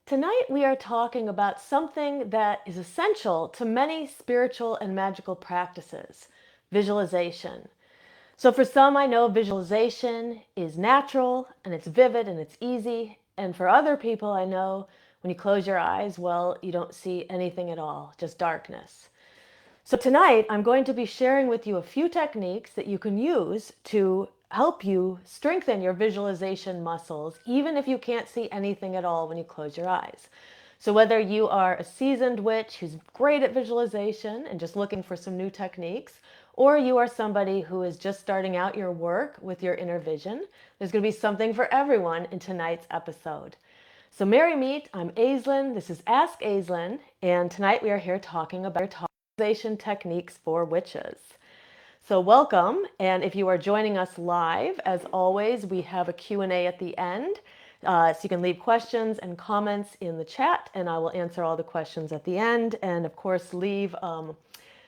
Tonight we are talking about something that is essential to many spiritual and magical practices, visualization. So for some, I know visualization is natural and it's vivid and it's easy. And for other people, I know when you close your eyes, well, you don't see anything at all, just darkness. So tonight, I'm going to be sharing with you a few techniques that you can use to help you strengthen your visualization muscles, even if you can't see anything at all when you close your eyes. So whether you are a seasoned witch who's great at visualization and just looking for some new techniques, or you are somebody who is just starting out your work with your inner vision, there's going to be something for everyone in tonight's episode. So merry meet, I'm Aislin, this is Ask Aislin, and tonight we are here talking about visualization techniques for witches. So welcome, and if you are joining us live, as always, we have a Q&A at the end. So you can leave questions and comments in the chat, and I will answer all the questions at the end. And of course,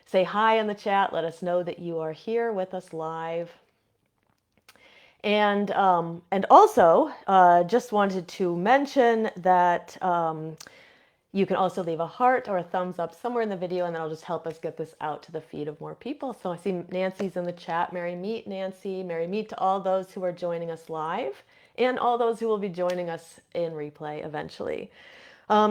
say hi in the chat. Let us know that you are here with us live. And also, just wanted to mention that you can also leave a heart or a thumbs up somewhere in the video, and that'll just help us get this out to the feed of more people. So I see Nancy's in the chat. Merry meet, Nancy. Merry meet to all those who are joining us live and all those who will be joining us in replay eventually.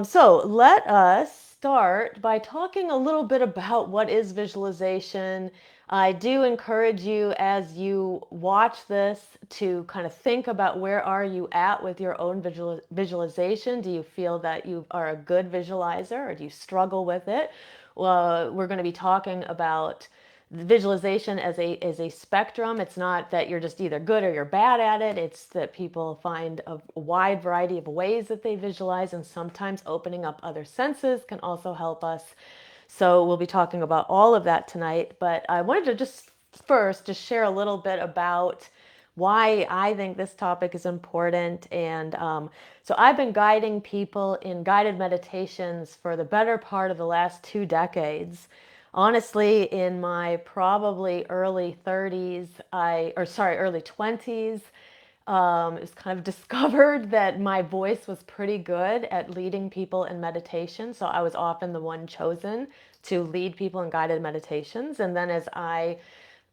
So let us start by talking a little bit about what is visualization. I do encourage you as you watch this to kind of think about where are you at with your own visualization. Do you feel that you are a good visualizer or do you struggle with it? Well, we're going to be talking about visualization as a spectrum. It's not that you're just either good or you're bad at it. It's that people find a wide variety of ways that they visualize, and sometimes opening up other senses can also help us. So we'll be talking about all of that tonight, but I wanted to just share a little bit about why I think this topic is important. And so I've been guiding people in guided meditations for the better part of the last 2 decades. Honestly, in my probably early 30s, early 20s, it was kind of discovered that my voice was pretty good at leading people in meditation. So I was often the one chosen to lead people in guided meditations. And then as I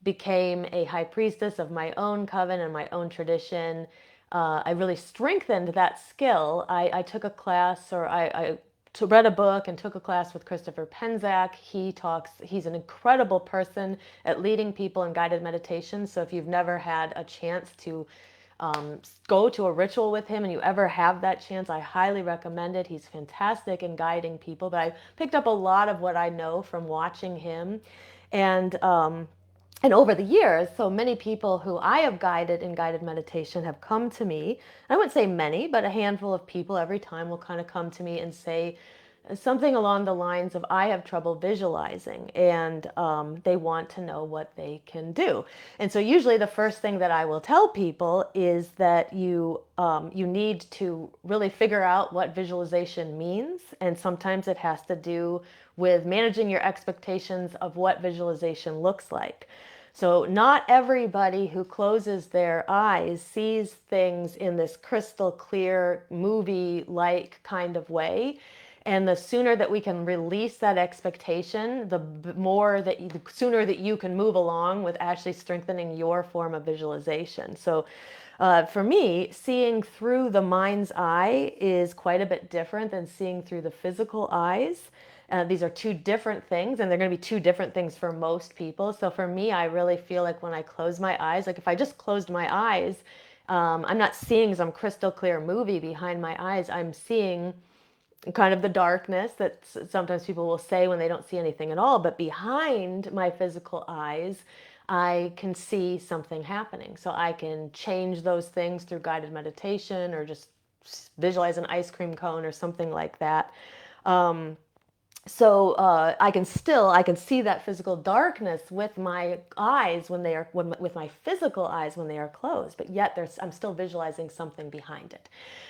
became a high priestess of my own coven and my own tradition, I really strengthened that skill. I took a class, or I read a book and took a class with Christopher Penczak. He's an incredible person at leading people in guided meditation. So if you've never had a chance to go to a ritual with him and you ever have that chance, I highly recommend it. He's fantastic in guiding people. But I picked up a lot of what I know from watching him. And and over the years, so many people who I have guided in guided meditation have come to me. I wouldn't say many, but a handful of people every time will kind of come to me and say something along the lines of, I have trouble visualizing, and they want to know what they can do. And so usually the first thing that I will tell people is that you need to really figure out what visualization means. And sometimes it has to do with managing your expectations of what visualization looks like. So not everybody who closes their eyes sees things in this crystal clear movie-like kind of way. And the sooner that we can release that expectation, the sooner that you can move along with actually strengthening your form of visualization. So for me, seeing through the mind's eye is quite a bit different than seeing through the physical eyes. These are two different things, and they're going to be two different things for most people. So for me, I really feel like when I close my eyes, like if I just closed my eyes, I'm not seeing some crystal clear movie behind my eyes. I'm seeing kind of the darkness that sometimes people will say when they don't see anything at all. But behind my physical eyes, I can see something happening. So I can change those things through guided meditation or just visualize an ice cream cone or something like that. So I can see that physical darkness with my eyes with my physical eyes when they are closed, but yet I'm still visualizing something behind it.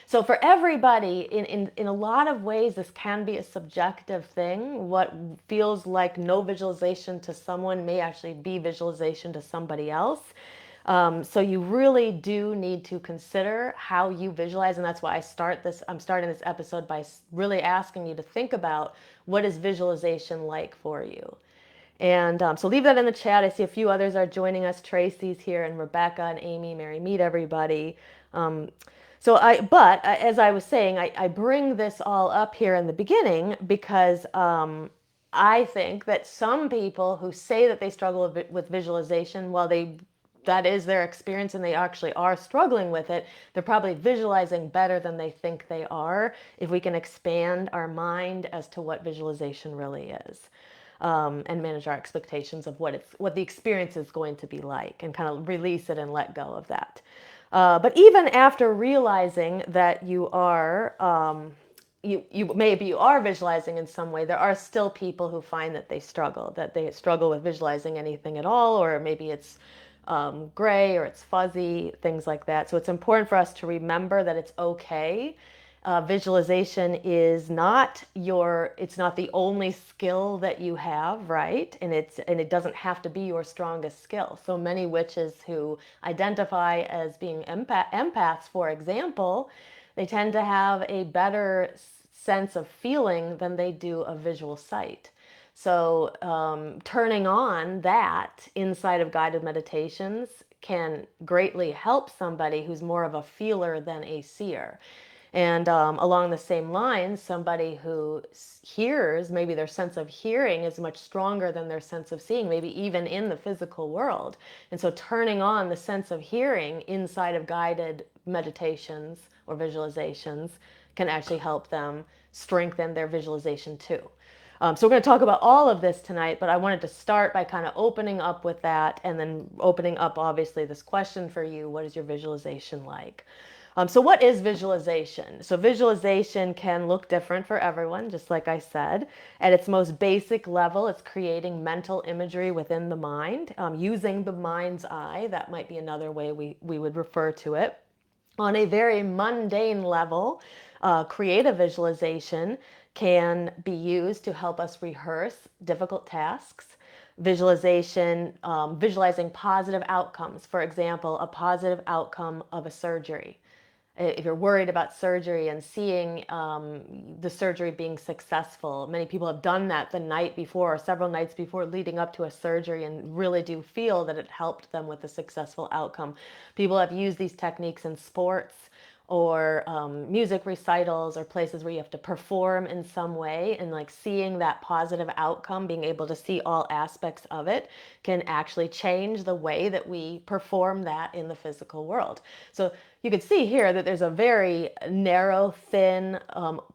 So for everybody, in a lot of ways, this can be a subjective thing. What feels like no visualization to someone may actually be visualization to somebody else. So you really do need to consider how you visualize, and that's why I'm starting this episode by really asking you to think about what is visualization like for you. And so leave that in the chat. I see a few others are joining us. Tracy's here, and Rebecca and Amy. Mary, meet everybody. Um, but as I was saying, I bring this all up here in the beginning because I think that some people who say that they struggle with visualization, while that is their experience and they actually are struggling with it, they're probably visualizing better than they think they are if we can expand our mind as to what visualization really is. And manage our expectations of what the experience is going to be like, and kind of release it and let go of that. But even after realizing that maybe you are visualizing in some way, there are still people who find that they struggle with visualizing anything at all, or maybe it's gray or it's fuzzy, things like that. So it's important for us to remember that it's okay. Visualization is it's not the only skill that you have, right? And it doesn't have to be your strongest skill. So many witches who identify as being empaths, for example, they tend to have a better sense of feeling than they do of visual sight. So, turning on that inside of guided meditations can greatly help somebody who's more of a feeler than a seer. And along the same lines, somebody who hears, maybe their sense of hearing is much stronger than their sense of seeing, maybe even in the physical world. And so turning on the sense of hearing inside of guided meditations or visualizations can actually help them strengthen their visualization too. So we're going to talk about all of this tonight, but I wanted to start by kind of opening up with that, and then opening up, obviously, this question for you: what is your visualization like? So what is visualization? So visualization can look different for everyone, just like I said. At its most basic level, it's creating mental imagery within the mind, using the mind's eye. That might be another way we would refer to it. On a very mundane level, creative visualization can be used to help us rehearse difficult tasks. Visualizing positive outcomes. For example, a positive outcome of a surgery. If you're worried about surgery and seeing the surgery being successful, many people have done that the night before or several nights before leading up to a surgery, and really do feel that it helped them with a successful outcome. People have used these techniques in sports, or music recitals, or places where you have to perform in some way, and like seeing that positive outcome, being able to see all aspects of it, can actually change the way that we perform that in the physical world. So you can see here that there's a very narrow, thin,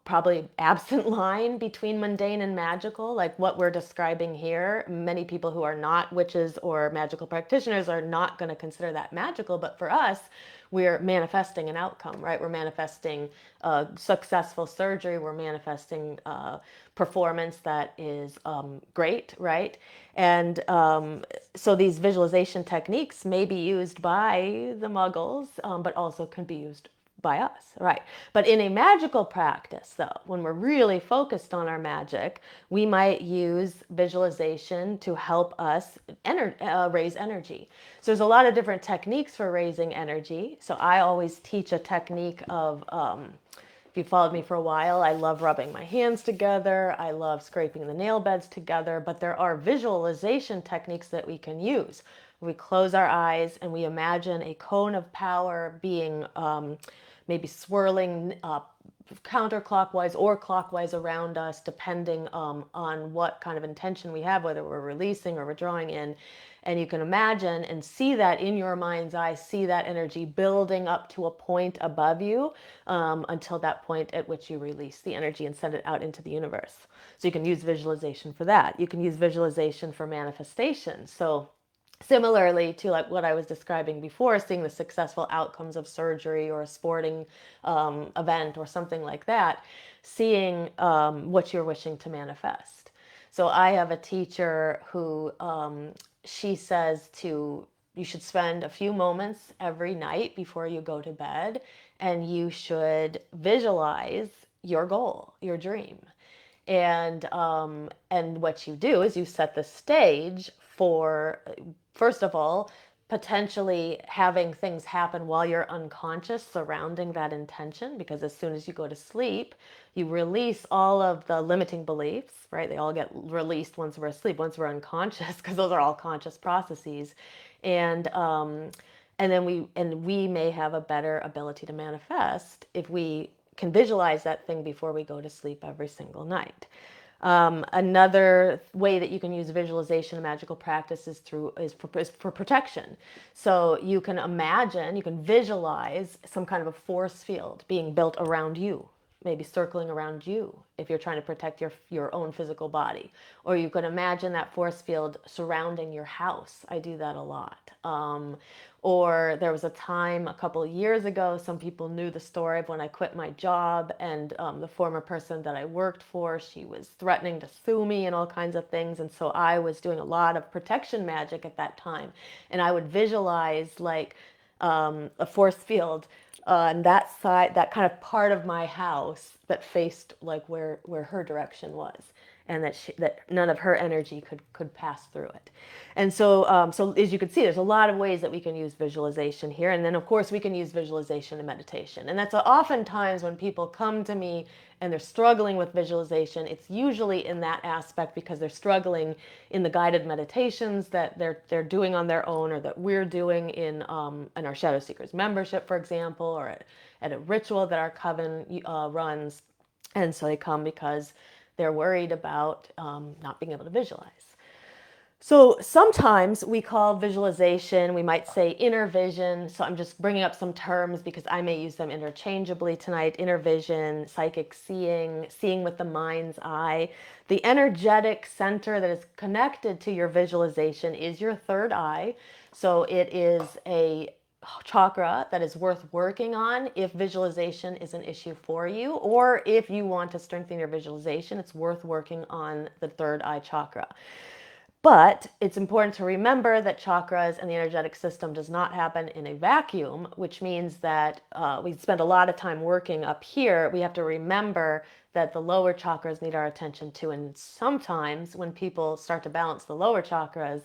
probably absent line between mundane and magical. Like what we're describing here, many people who are not witches or magical practitioners are not going to consider that magical, but for us, we're manifesting an outcome, right? We're manifesting successful surgery. We're manifesting performance that is great, right? And so these visualization techniques may be used by the muggles, but also can be used by us, right? But in a magical practice, though, when we're really focused on our magic, we might use visualization to help us raise energy. So there's a lot of different techniques for raising energy. So I always teach a technique of if you followed me for a while, I love rubbing my hands together. I love scraping the nail beds together. But there are visualization techniques that we can use. We close our eyes and we imagine a cone of power being maybe swirling counterclockwise or clockwise around us, depending on what kind of intention we have, whether we're releasing or we're drawing in. And you can imagine and see that in your mind's eye, see that energy building up to a point above you, until that point at which you release the energy and send it out into the universe. So you can use visualization for that. You can use visualization for manifestation. So similarly to like what I was describing before, seeing the successful outcomes of surgery or a sporting event or something like that, seeing what you're wishing to manifest. So I have a teacher who she says you should spend a few moments every night before you go to bed, and you should visualize your goal, your dream. And what you do is you set the stage for, first of all, potentially having things happen while you're unconscious surrounding that intention, because as soon as you go to sleep, you release all of the limiting beliefs, right? They all get released once we're asleep, once we're unconscious, because those are all conscious processes. And we may have a better ability to manifest if we can visualize that thing before we go to sleep every single night. Another way that you can use visualization in magical practice is for protection. So you can imagine, you can visualize some kind of a force field being built around you, maybe circling around you if you're trying to protect your own physical body. Or you can imagine that force field surrounding your house. I do that a lot. Or there was a time a couple of years ago, some people knew the story of when I quit my job, and the former person that I worked for, she was threatening to sue me and all kinds of things. And so I was doing a lot of protection magic at that time. And I would visualize like a force field on that side, that kind of part of my house that faced like where her direction was, and that none of her energy could pass through it. And so as you can see, there's a lot of ways that we can use visualization here. And then of course we can use visualization and meditation. And that's oftentimes when people come to me and they're struggling with visualization, it's usually in that aspect because they're struggling in the guided meditations that they're doing on their own, or that we're doing in our Shadow Seekers membership, for example, or at a ritual that our coven runs. And so they come because they're worried about not being able to visualize. So sometimes we call visualization, we might say inner vision. So I'm just bringing up some terms because I may use them interchangeably tonight. Inner vision, psychic seeing, seeing with the mind's eye. The energetic center that is connected to your visualization is your third eye. So it is a chakra that is worth working on if visualization is an issue for you, or if you want to strengthen your visualization, it's worth working on the third eye chakra. But it's important to remember that chakras and the energetic system does not happen in a vacuum, which means that we spend a lot of time working up here. We have to remember that the lower chakras need our attention too. And sometimes when people start to balance the lower chakras,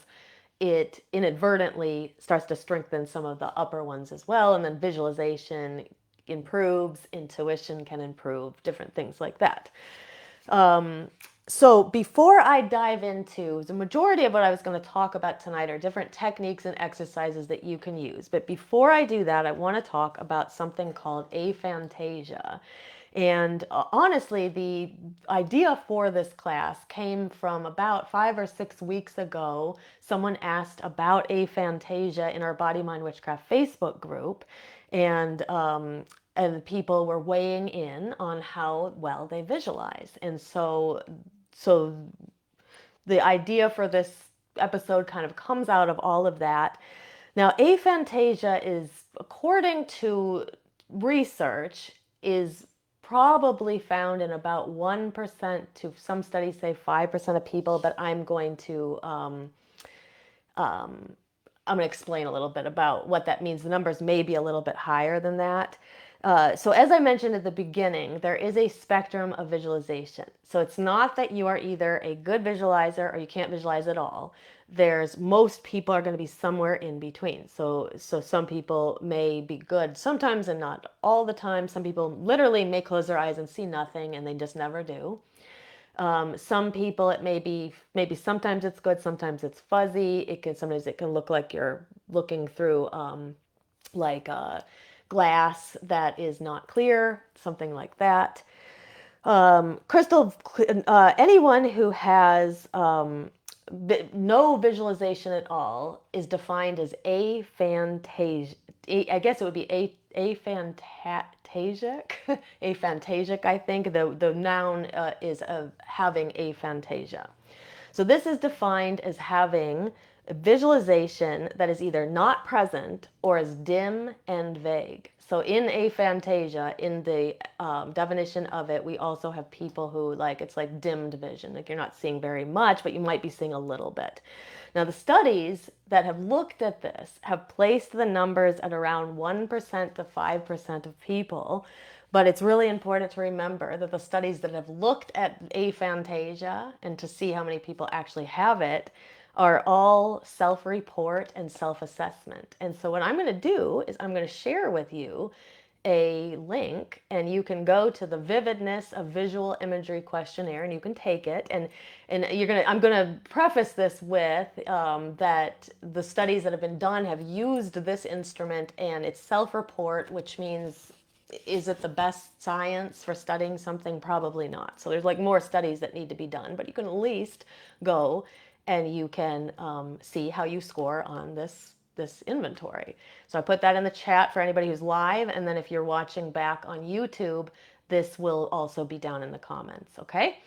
it inadvertently starts to strengthen some of the upper ones as well. And then visualization improves, intuition can improve, different things like that. So before I dive into the majority of what I was going to talk about tonight are different techniques and exercises that you can use. But before I do that, I want to talk about something called aphantasia. And honestly, the idea for this class came from about 5 or 6 weeks ago. Someone asked about aphantasia in our Body, Mind, Witchcraft Facebook group. And people were weighing in on how well they visualize. And so the idea for this episode kind of comes out of all of that. Now, aphantasia is, according to research, is probably found in about 1% to some studies say 5% of people, but I'm going to explain a little bit about what that means. The numbers may be a little bit higher than that. So as I mentioned at the beginning, there is a spectrum of visualization. So it's not that you are either a good visualizer or you can't visualize at all. Most people are going to be somewhere in between. So some people may be good sometimes and not all the time. Some people literally may close their eyes and see nothing, and they just never do. Some people, it may be, maybe sometimes it's good, sometimes it's fuzzy. Sometimes it can look like you're looking through like a glass that is not clear, something like that. Anyone who has no visualization at all is defined as aphantasia. I guess it would be aphantasic. Aphantasic, I think. The noun is of having aphantasia. So this is defined as having a visualization that is either not present or is dim and vague. So in aphantasia, in the definition of it, we also have people who it's like dimmed vision. Like you're not seeing very much, but you might be seeing a little bit. Now the studies that have looked at this have placed the numbers at around 1% to 5% of people. But it's really important to remember that the studies that have looked at aphantasia and to see how many people actually have it are all self-report and self-assessment. And so what I'm going to do is I'm going to share with you a link, and you can go to the Vividness of Visual Imagery questionnaire, and you can take it. And I'm gonna preface this with that the studies that have been done have used this instrument, and it's self-report, which means, is it the best science for studying something? Probably not. So there's like more studies that need to be done, but you can at least go and you can see how you score on this inventory. So I put that in the chat for anybody who's live, and then if you're watching back on YouTube, this will also be down in the comments, okay?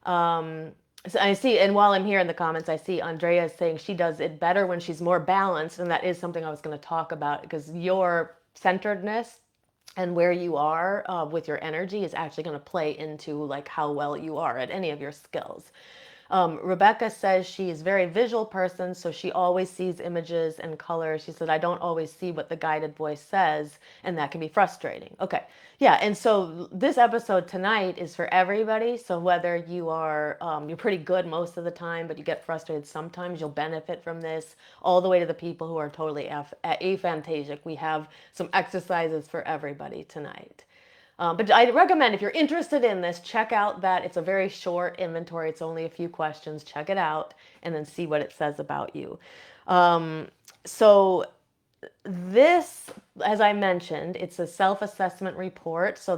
So I see, and while I'm here in the comments, I see Andrea saying she does it better when she's more balanced, and that is something I was going to talk about, because your centeredness and where you are with your energy is actually going to play into like how well you are at any of your skills. Rebecca says she is a very visual person, so she always sees images and colors. She said, I don't always see what the guided voice says, and that can be frustrating. Okay. Yeah. And so this episode tonight is for everybody. So whether you are, you're pretty good most of the time, but you get frustrated sometimes, you'll benefit from this, all the way to the people who are totally aphantasic. We have some exercises for everybody tonight. But I recommend, if you're interested in this, check out that. It's a very short inventory. It's only a few questions. Check it out and then see what it says about you. So this, as I mentioned, it's a self-assessment report. So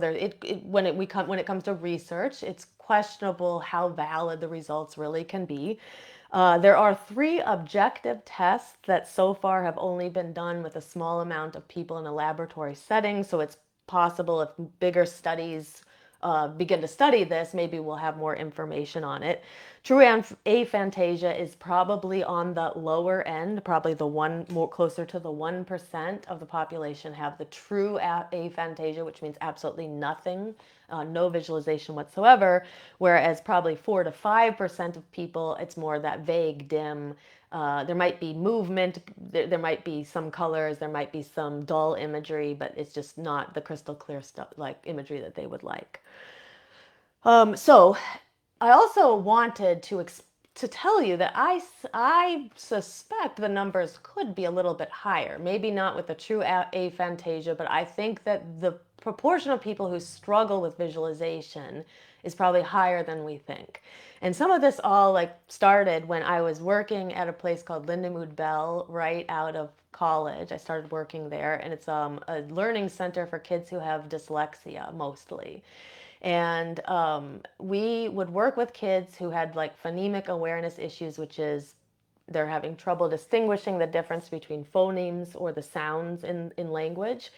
when it comes to research, it's questionable how valid the results really can be. There are 3 objective tests that so far have only been done with a small amount of people in a laboratory setting. So it's possible if bigger studies begin to study this, maybe we'll have more information on it. True aphantasia is probably on the lower end, probably the one more closer to the 1% of the population have the true aphantasia, which means absolutely nothing, no visualization whatsoever, whereas probably 4 to 5% of people, it's more that vague, dim. There might be movement, there might be some colors, there might be some dull imagery, but it's just not the crystal clear stuff, like imagery that they would like. So I also wanted to tell you that I suspect the numbers could be a little bit higher. Maybe not with the true aphantasia, but I think that the proportion of people who struggle with visualization is probably higher than we think. And some of this all like started when I was working at a place called Lindenwood Bell right out of college. I started working there, and it's a learning center for kids who have dyslexia mostly. And we would work with kids who had like phonemic awareness issues, which is they're having trouble distinguishing the difference between phonemes or the sounds in language.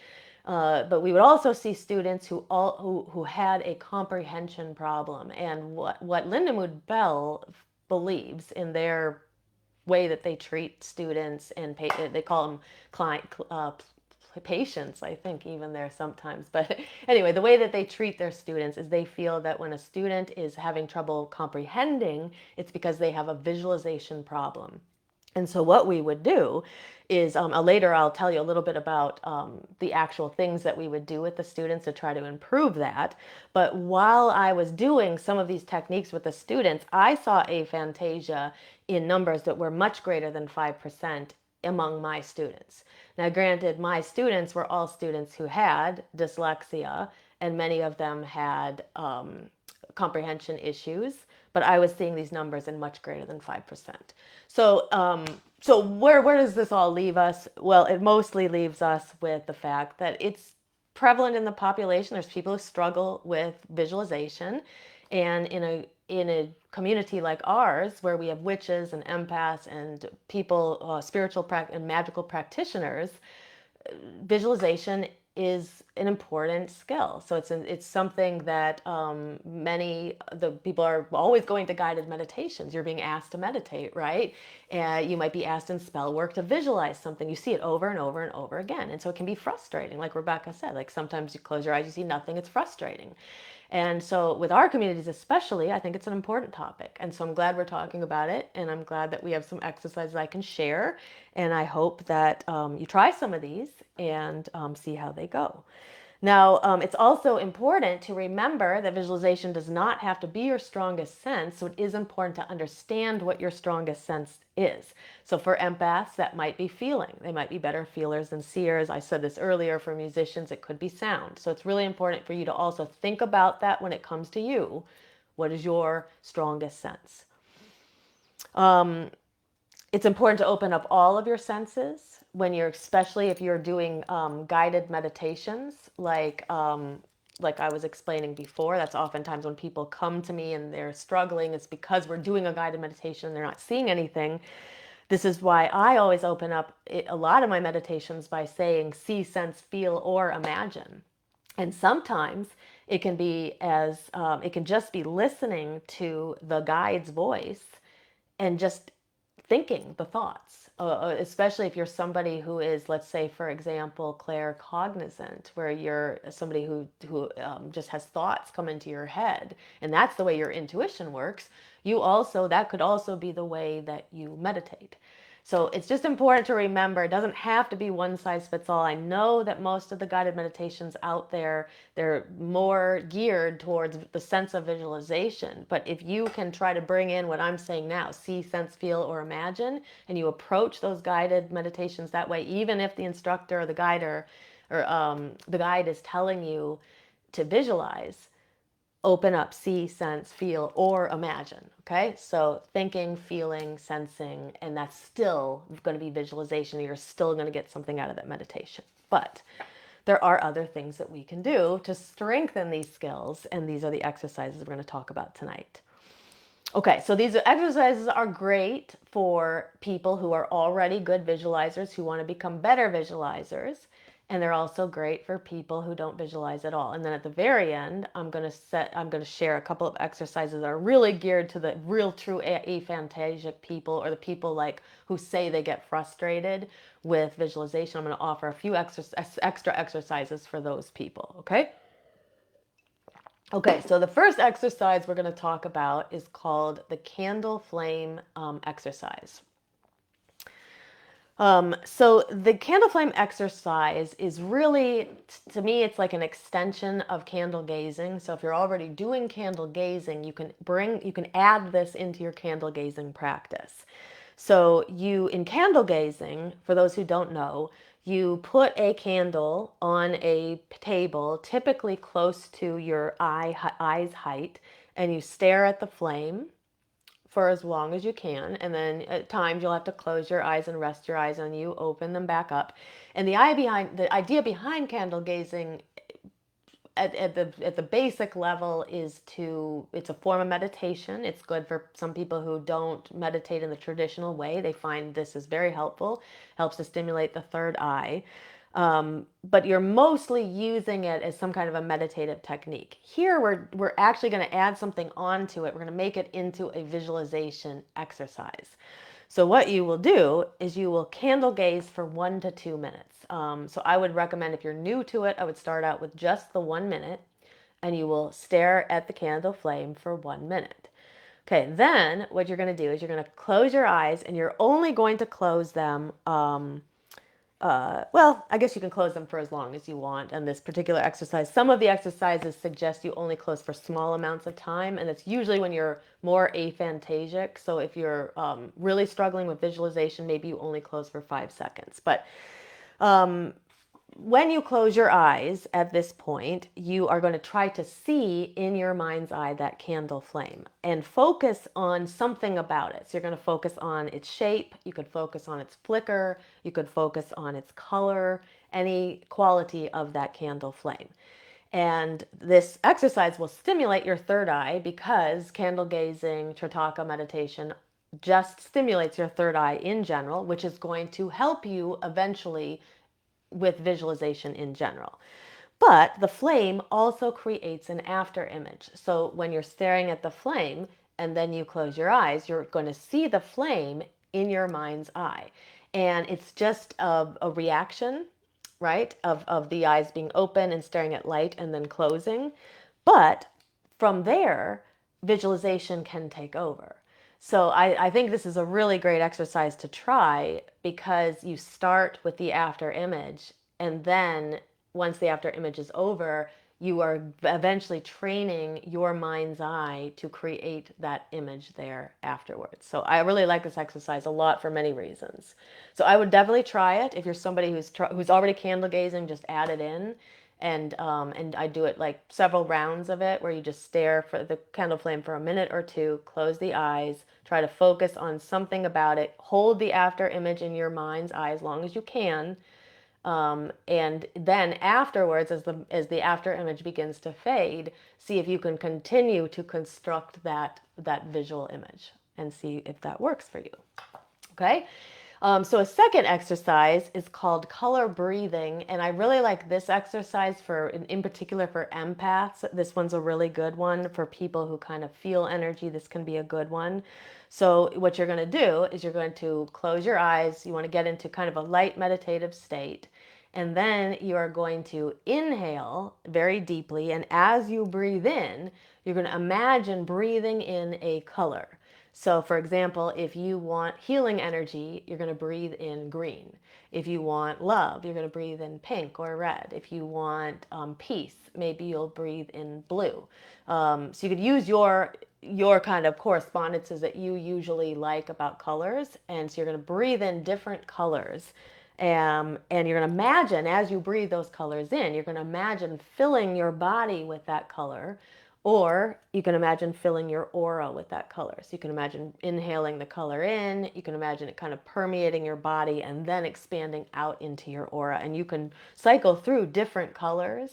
But we would also see students who had a comprehension problem. And what Lindenwood Bell believes in their way that they treat students, and they call them client patients, I think, even there sometimes. But anyway, the way that they treat their students is they feel that when a student is having trouble comprehending, it's because they have a visualization problem. And so what we would do is later I'll tell you a little bit about the actual things that we would do with the students to try to improve that. But while I was doing some of these techniques with the students, I saw aphantasia in numbers that were much greater than 5% among my students. Now, granted, my students were all students who had dyslexia, and many of them had comprehension issues, but I was seeing these numbers in much greater than 5%. So where does this all leave us? Well, it mostly leaves us with the fact that it's prevalent in the population. There's people who struggle with visualization, and in a community like ours, where we have witches and empaths and people, spiritual and magical practitioners, visualization is an important skill. So it's something that the people are always going to guided meditations. You're being asked to meditate, right? And you might be asked in spell work to visualize something. You see it over and over and over again, and so it can be frustrating. Like Rebecca said, like sometimes you close your eyes, you see nothing. It's frustrating. And so with our communities especially, I think it's an important topic. And so I'm glad we're talking about it, and I'm glad that we have some exercises I can share. And I hope that you try some of these and see how they go. Now, it's also important to remember that visualization does not have to be your strongest sense. So it is important to understand what your strongest sense is. So for empaths, that might be feeling. They might be better feelers than seers. I said this earlier. For musicians, it could be sound. So it's really important for you to also think about that when it comes to you. What is your strongest sense? It's important to open up all of your senses when you're, especially if you're doing guided meditations, like I was explaining before. That's oftentimes when people come to me and they're struggling. It's because we're doing a guided meditation and they're not seeing anything. This is why I always open up a lot of my meditations by saying see, sense, feel, or imagine. And sometimes it can be it can just be listening to the guide's voice and just thinking the thoughts, especially if you're somebody who is, let's say, for example, claircognizant, where you're somebody who just has thoughts come into your head, and that's the way your intuition works. That could also be the way that you meditate. So it's just important to remember it doesn't have to be one size fits all. I know that most of the guided meditations out there, they're more geared towards the sense of visualization. But if you can try to bring in what I'm saying now, see, sense, feel, or imagine, and you approach those guided meditations that way, even if the instructor or the guider or the guide is telling you to visualize, open up, see, sense, feel, or imagine. Okay, so thinking, feeling, sensing, and that's still going to be visualization. You're still going to get something out of that meditation. But there are other things that we can do to strengthen these skills, and these are the exercises we're going to talk about tonight. Okay, so these exercises are great for people who are already good visualizers, who want to become better visualizers. And they're also great for people who don't visualize at all. And then at the very end, I'm going to share a couple of exercises that are really geared to the real true aphantasic people, or the people like who say they get frustrated with visualization. I'm going to offer a few extra exercises for those people, okay? Okay, so the first exercise we're going to talk about is called the candle flame exercise. So the candle flame exercise is really, to me, it's like an extension of candle gazing. So if you're already doing candle gazing, you can add this into your candle gazing practice. So in candle gazing, for those who don't know, you put a candle on a table, typically close to your eye's height, and you stare at the flame for as long as you can. And then at times you'll have to close your eyes and rest your eyes, and you open them back up. And the idea behind candle gazing at the basic level is it's a form of meditation. It's good for some people who don't meditate in the traditional way. They find this is very helpful, helps to stimulate the third eye. But you're mostly using it as some kind of a meditative technique. Here, we're actually going to add something onto it. We're going to make it into a visualization exercise. So what you will do is you will candle gaze for 1 to 2 minutes. So I would recommend, if you're new to it, I would start out with just the 1 minute, and you will stare at the candle flame for 1 minute. Okay, then what you're going to do is you're going to close your eyes, and you're only going to close them. Well, I guess you can close them for as long as you want on this particular exercise. Some of the exercises suggest you only close for small amounts of time, and it's usually when you're more aphantasic. So if you're really struggling with visualization, maybe you only close for 5 seconds. But when you close your eyes at this point, you are going to try to see in your mind's eye that candle flame and focus on something about it. So you're going to focus on its shape. You could focus on its flicker. You could focus on its color, any quality of that candle flame. And this exercise will stimulate your third eye, because candle gazing, Tritaka meditation just stimulates your third eye in general, which is going to help you eventually with visualization in general. But the flame also creates an after image. So when you're staring at the flame and then you close your eyes, you're going to see the flame in your mind's eye. And it's just a reaction, right, of the eyes being open and staring at light and then closing. But from there, visualization can take over. So I think this is a really great exercise to try, because you start with the after image, and then once the after image is over, you are eventually training your mind's eye to create that image there afterwards. So I really like this exercise a lot for many reasons. So I would definitely try it. If you're somebody who's already candle gazing, just add it in. And I do it like several rounds of it where you just stare for the candle flame for a minute or two, close the eyes, try to focus on something about it, hold the after image in your mind's eye as long as you can, and then afterwards, as the after image begins to fade, see if you can continue to construct that visual image and see if that works for you. Okay. So a second exercise is called color breathing, and I really like this exercise in particular for empaths. This one's a really good one for people who kind of feel energy. This can be a good one. So what you're going to do is you're going to close your eyes. You want to get into kind of a light meditative state, and then you are going to inhale very deeply, and as you breathe in, you're going to imagine breathing in a color. So, for example, if you want healing energy, you're going to breathe in green. If you want love, you're going to breathe in pink or red. If you want peace, maybe you'll breathe in blue. So you could use your kind of correspondences that you usually like about colors, and so you're going to breathe in different colors. And you're going to imagine, as you breathe those colors in, you're going to imagine filling your body with that color. Or you can imagine filling your aura with that color. So you can imagine inhaling the color in, you can imagine it kind of permeating your body and then expanding out into your aura. And you can cycle through different colors,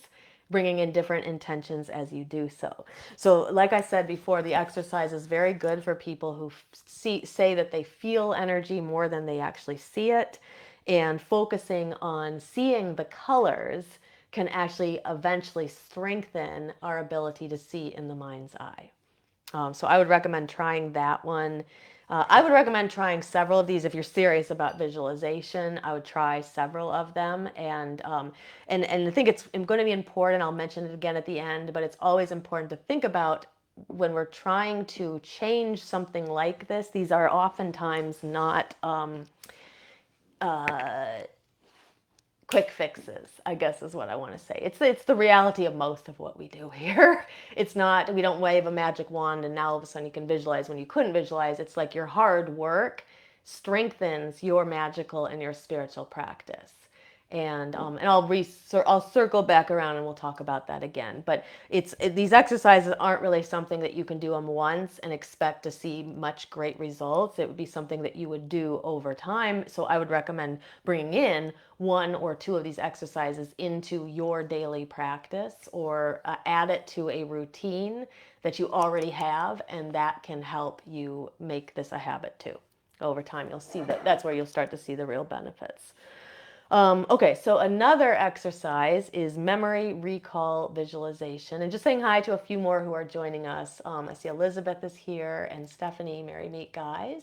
bringing in different intentions as you do so. So like I said before, the exercise is very good for people who say that they feel energy more than they actually see it. And focusing on seeing the colors can actually eventually strengthen our ability to see in the mind's eye. So I would recommend trying that one. I would recommend trying several of these if you're serious about visualization. I would try several of them, and I think it's going to be important. I'll mention it again at the end, but it's always important to think about when we're trying to change something like this. These are oftentimes not quick fixes, I guess is what I want to say. It's the reality of most of what we do here. It's not, we don't wave a magic wand and now all of a sudden you can visualize when you couldn't visualize. It's like your hard work strengthens your magical and your spiritual practice. And I'll circle back around and we'll talk about that again. But these exercises aren't really something that you can do them once and expect to see much great results. It would be something that you would do over time. So I would recommend bringing in one or two of these exercises into your daily practice, or add it to a routine that you already have, and that can help you make this a habit too. Over time, you'll see that's where you'll start to see the real benefits. Okay, so another exercise is memory recall visualization. And just saying hi to a few more who are joining us. I see Elizabeth is here and Stephanie, Merry Meet Guys.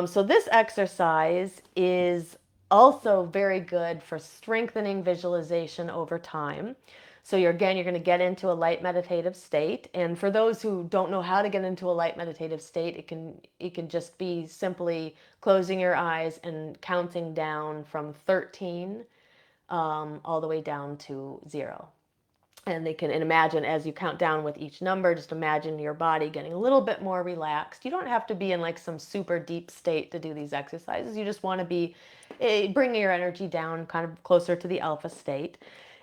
So this exercise is also very good for strengthening visualization over time. So you're going to get into a light meditative state. And for those who don't know how to get into a light meditative state, it can just be simply closing your eyes and counting down from 13 all the way down to 0. And imagine as you count down with each number, just imagine your body getting a little bit more relaxed. You don't have to be in like some super deep state to do these exercises. You just want to bring your energy down kind of closer to the alpha state.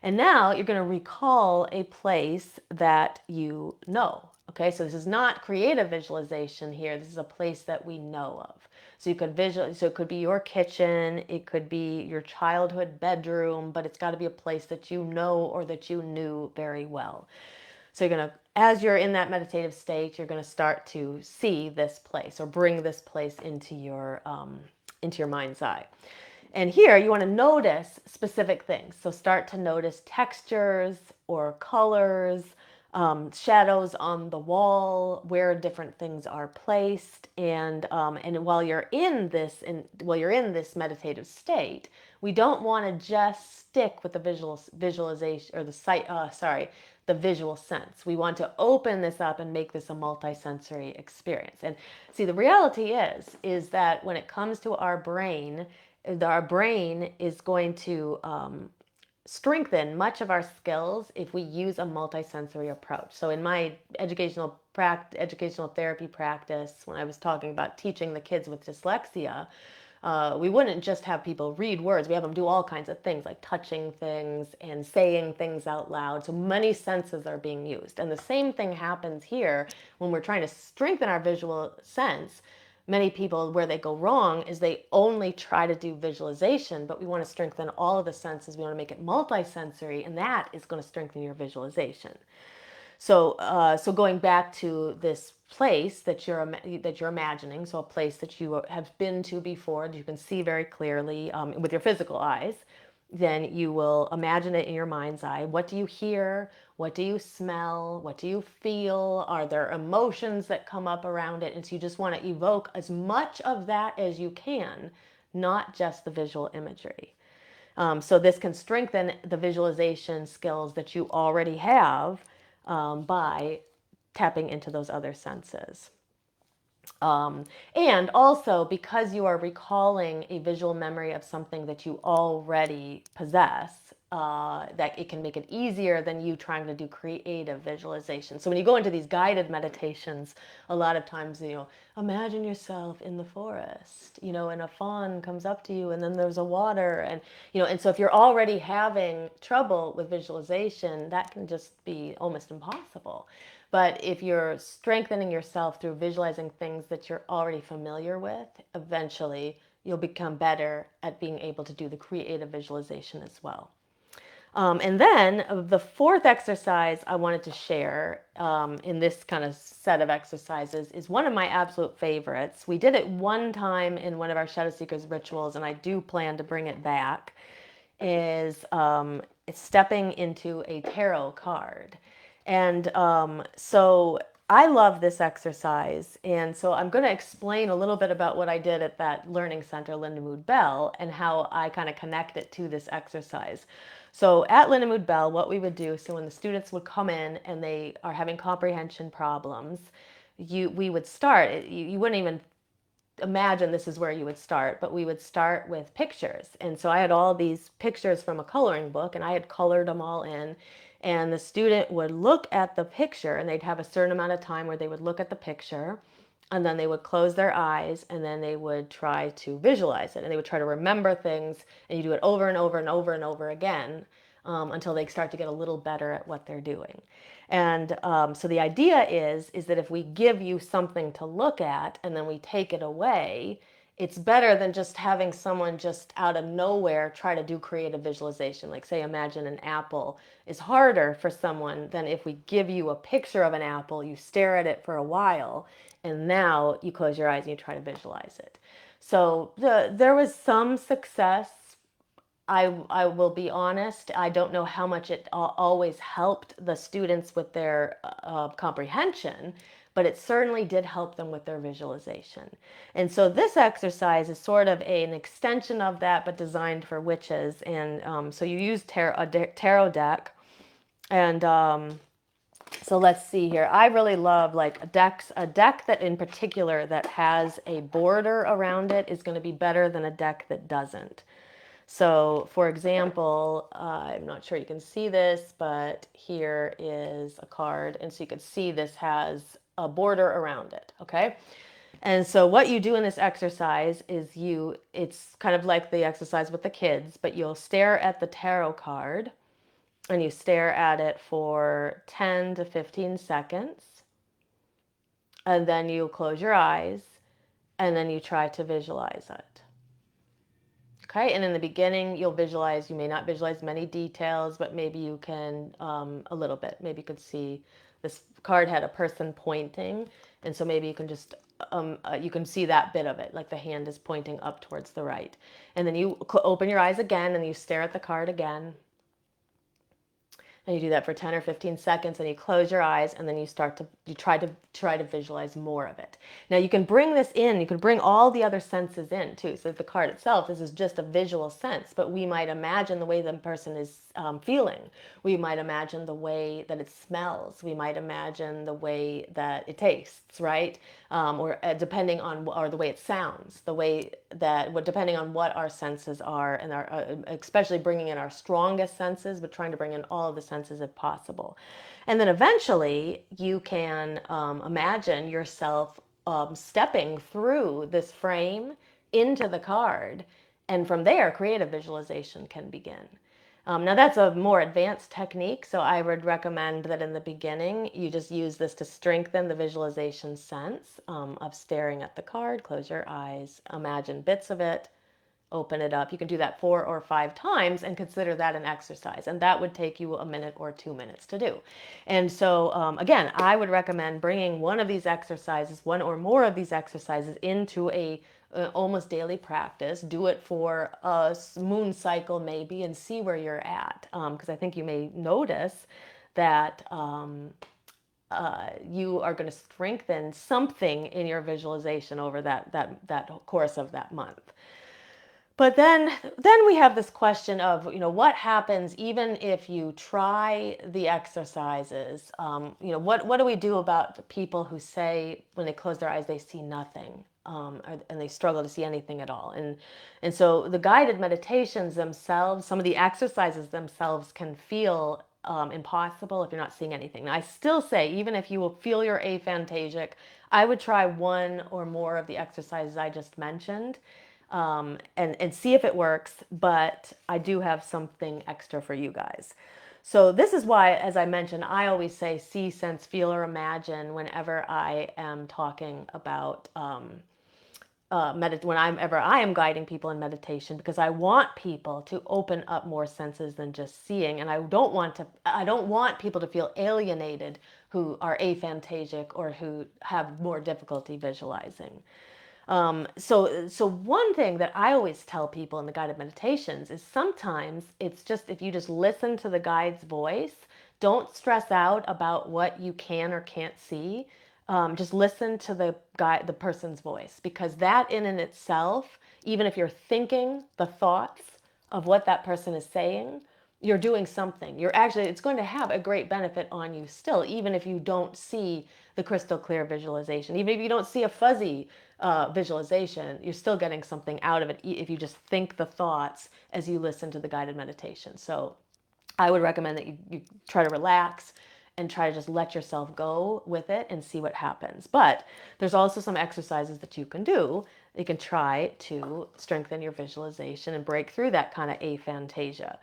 And now you're going to recall a place that you know. Okay, so this is not creative visualization here. This is a place that we know of. So you could visualize, so it could be your kitchen, it could be your childhood bedroom, but it's got to be a place that you know or that you knew very well. So as you're in that meditative state, you're going to start to see this place or bring this place into your mind's eye. And here you want to notice specific things. So start to notice textures or colors, shadows on the wall, where different things are placed, and while you're in this meditative state, we don't want to just stick with the visualization or the visual sense. We want to open this up and make this a multisensory experience. And see, the reality is that when it comes to our brain is going to strengthen much of our skills if we use a multisensory approach. So in my educational therapy practice, when I was talking about teaching the kids with dyslexia, we wouldn't just have people read words. We have them do all kinds of things like touching things and saying things out loud. So many senses are being used. And the same thing happens here when we're trying to strengthen our visual sense. Many people, where they go wrong is they only try to do visualization, but we want to strengthen all of the senses. We want to make it multisensory, and that is going to strengthen your visualization. So going back to this place that you're imagining, so a place that you have been to before, that you can see very clearly with your physical eyes, then you will imagine it in your mind's eye. What do you hear? What do you smell? What do you feel? Are there emotions that come up around it? And so you just want to evoke as much of that as you can, not just the visual imagery. So this can strengthen the visualization skills that you already have by tapping into those other senses. And also, because you are recalling a visual memory of something that you already possess, that it can make it easier than you trying to do creative visualization. So when you go into these guided meditations, a lot of times, imagine yourself in the forest, and a fawn comes up to you, and then there's a water, and so if you're already having trouble with visualization, that can just be almost impossible. But if you're strengthening yourself through visualizing things that you're already familiar with, eventually you'll become better at being able to do the creative visualization as well. And then the fourth exercise I wanted to share in this kind of set of exercises is one of my absolute favorites. We did it one time in one of our Shadow Seekers rituals, and I do plan to bring it back, is it's stepping into a tarot card. And so I love this exercise. And so I'm going to explain a little bit about what I did at that learning center, Lindenwood Bell, and how I kind of connect it to this exercise. So at Lindenwood Bell, what we would do, so when the students would come in and they are having comprehension problems, we would start, you wouldn't even imagine this is where you would start, but we would start with pictures. And so I had all these pictures from a coloring book, and I had colored them all in. And the student would look at the picture, and they'd have a certain amount of time where they would look at the picture, and then they would close their eyes, and then they would try to visualize it, and they would try to remember things, and you do it over and over and over and over again until they start to get a little better at what they're doing. And so the idea is that if we give you something to look at and then we take it away, it's better than just having someone just out of nowhere try to do creative visualization. Like, say, imagine an apple is harder for someone than if we give you a picture of an apple, you stare at it for a while, and now you close your eyes and you try to visualize it. So there was some success. I will be honest, I don't know how much it always helped the students with their comprehension, but it certainly did help them with their visualization. And so this exercise is sort of an extension of that, but designed for witches. And so you use a tarot deck. And so let's see here. I really love like a deck that in particular that has a border around it is going to be better than a deck that doesn't. So for example, I'm not sure you can see this, but here is a card. And so you can see this has a border around it, okay? And so what you do in this exercise is it's kind of like the exercise with the kids, but you'll stare at the tarot card and you stare at it for 10 to 15 seconds. And then you close your eyes and then you try to visualize it. Okay, and in the beginning, you may not visualize many details, but maybe you can a little bit. Maybe you could see this card had a person pointing, and so maybe you can just, you can see that bit of it, like the hand is pointing up towards the right. And then you open your eyes again, and you stare at the card again. And you do that for 10 or 15 seconds, and you close your eyes, and then you try to visualize more of it. Now you can bring this in, you can bring all the other senses in too. So the card itself, this is just a visual sense, but we might imagine the way the person is feeling. We might imagine the way that it smells. We might imagine the way that it tastes, right? Or depending on, or the way it sounds, the way that, depending on what our senses are, and our, especially bringing in our strongest senses, but trying to bring in all of the senses if possible. And then eventually you can imagine yourself stepping through this frame into the card. And from there, creative visualization can begin. Now that's a more advanced technique, so I would recommend that in the beginning you just use this to strengthen the visualization sense of staring at the card. Close your eyes, imagine bits of it, open it up. You can do that 4 or 5 times and consider that an exercise, and that would take you a minute or 2 minutes to do. And so again, I would recommend bringing one of these exercises, one or more of these exercises, into a almost daily practice. Do it for a moon cycle maybe, and see where you're at, because I think you may notice that you are going to strengthen something in your visualization over that course of that month. But then we have this question of, what happens even if you try the exercises? What do we do about the people who say when they close their eyes they see nothing, and they struggle to see anything at all? And so the guided meditations themselves, some of the exercises themselves can feel impossible if you're not seeing anything. Now, I still say, even if you will feel you're aphantasic, I would try one or more of the exercises I just mentioned, and see if it works. But I do have something extra for you guys. So this is why, as I mentioned, I always say see, sense, feel, or imagine whenever I am talking about whenever I am guiding people in meditation, because I want people to open up more senses than just seeing, and I don't want people to feel alienated who are aphantasic or who have more difficulty visualizing. So one thing that I always tell people in the guided meditations is sometimes it's just, if you just listen to the guide's voice, don't stress out about what you can or can't see. Just listen to the person's voice, because that in and itself, even if you're thinking the thoughts of what that person is saying, you're doing something. It's going to have a great benefit on you still, even if you don't see the crystal clear visualization. Even if you don't see a fuzzy visualization, you're still getting something out of it if you just think the thoughts as you listen to the guided meditation. So I would recommend that you try to relax and try to just let yourself go with it and see what happens. But there's also some exercises that you can do. You can try to strengthen your visualization and break through that kind of aphantasia.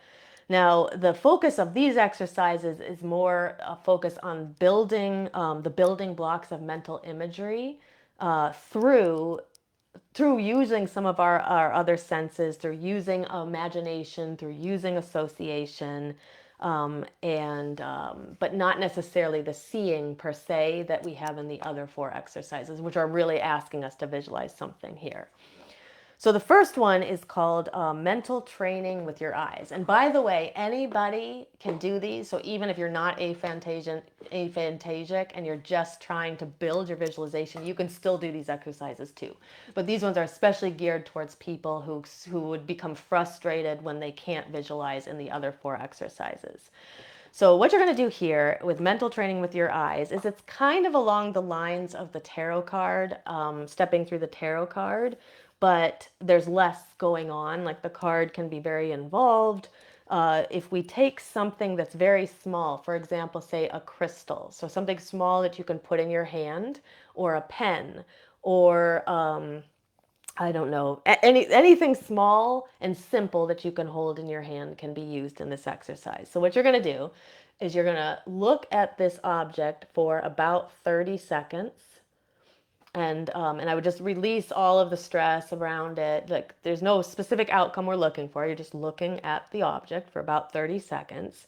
Now, the focus of these exercises is more a focus on building the building blocks of mental imagery through using some of our other senses, through using imagination, through using association, but not necessarily the seeing per se that we have in the other 4 exercises, which are really asking us to visualize something here. So the first one is called mental training with your eyes. And by the way, anybody can do these. So even if you're not aphantasic and you're just trying to build your visualization, you can still do these exercises too. But these ones are especially geared towards people who would become frustrated when they can't visualize in the other 4 exercises. So what you're going to do here with mental training with your eyes is, it's kind of along the lines of the tarot card, stepping through the tarot card, but there's less going on. Like, the card can be very involved. If we take something that's very small, for example, say a crystal, so something small that you can put in your hand, or a pen, or I don't know, anything small and simple that you can hold in your hand can be used in this exercise. So what you're going to do is you're going to look at this object for about 30 seconds. And I would just release all of the stress around it. Like, there's no specific outcome we're looking for. You're just looking at the object for about 30 seconds.